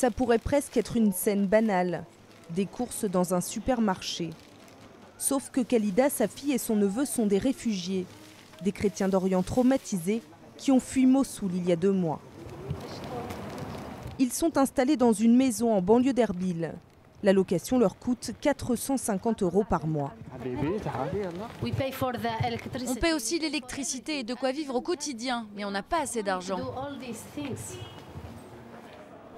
Ça pourrait presque être une scène banale, des courses dans un supermarché. Sauf que Khalida, sa fille et son neveu sont des réfugiés, des chrétiens d'Orient traumatisés qui ont fui Mossoul il y a 2 mois. Ils sont installés dans une maison en banlieue d'Erbil. La location leur coûte 450 € par mois. On paie aussi l'électricité et de quoi vivre au quotidien, mais on n'a pas assez d'argent.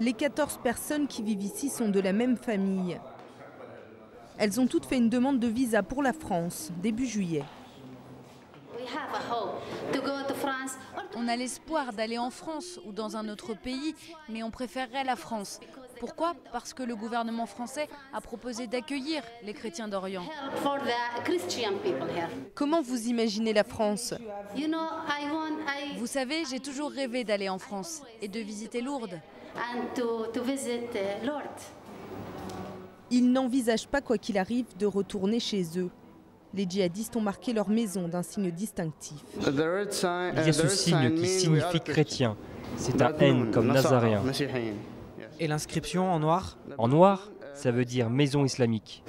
Les 14 personnes qui vivent ici sont de la même famille. Elles ont toutes fait une demande de visa pour la France, début juillet. On a l'espoir d'aller en France ou dans un autre pays, mais on préférerait la France. Pourquoi? Parce que le gouvernement français a proposé d'accueillir les chrétiens d'Orient. Comment vous imaginez la France? Vous savez, j'ai toujours rêvé d'aller en France et de visiter Lourdes. Ils n'envisagent pas, quoi qu'il arrive, de retourner chez eux. Les djihadistes ont marqué leur maison d'un signe distinctif. Il y a ce signe qui signifie chrétien. C'est un N comme nazaréen. Et l'inscription en noir? En noir, ça veut dire maison islamique.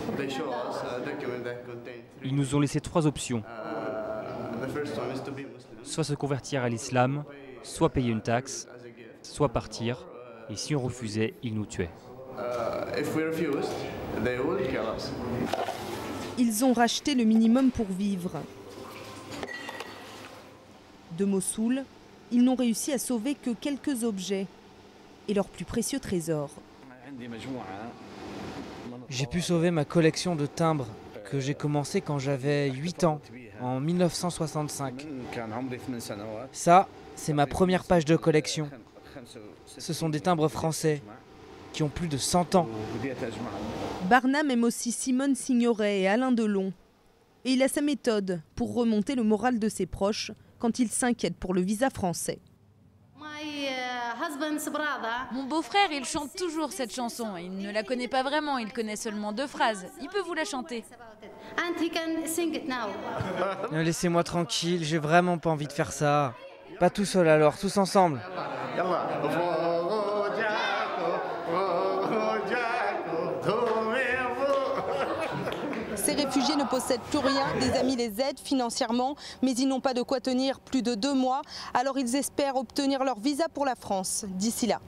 Ils nous ont laissé 3 options. Soit se convertir à l'islam, soit payer une taxe, soit partir. Et si on refusait, ils nous tuaient. Ils ont racheté le minimum pour vivre. De Mossoul, ils n'ont réussi à sauver que quelques objets et leurs plus précieux trésors. J'ai pu sauver ma collection de timbres que j'ai commencé quand j'avais 8 ans, en 1965. Ça, c'est ma première page de collection. Ce sont des timbres français qui ont plus de 100 ans. Barnam aime aussi Simone Signoret et Alain Delon. Et il a sa méthode pour remonter le moral de ses proches quand ils s'inquiètent pour le visa français. Mon beau-frère, il chante toujours cette chanson. Il ne la connaît pas vraiment, il connaît seulement 2 phrases. Il peut vous la chanter. Laissez-moi tranquille, j'ai vraiment pas envie de faire ça. Pas tout seul alors, tous ensemble. Ces réfugiés ne possèdent plus rien, des amis les aident financièrement, mais ils n'ont pas de quoi tenir plus de 2 mois, alors ils espèrent obtenir leur visa pour la France d'ici là.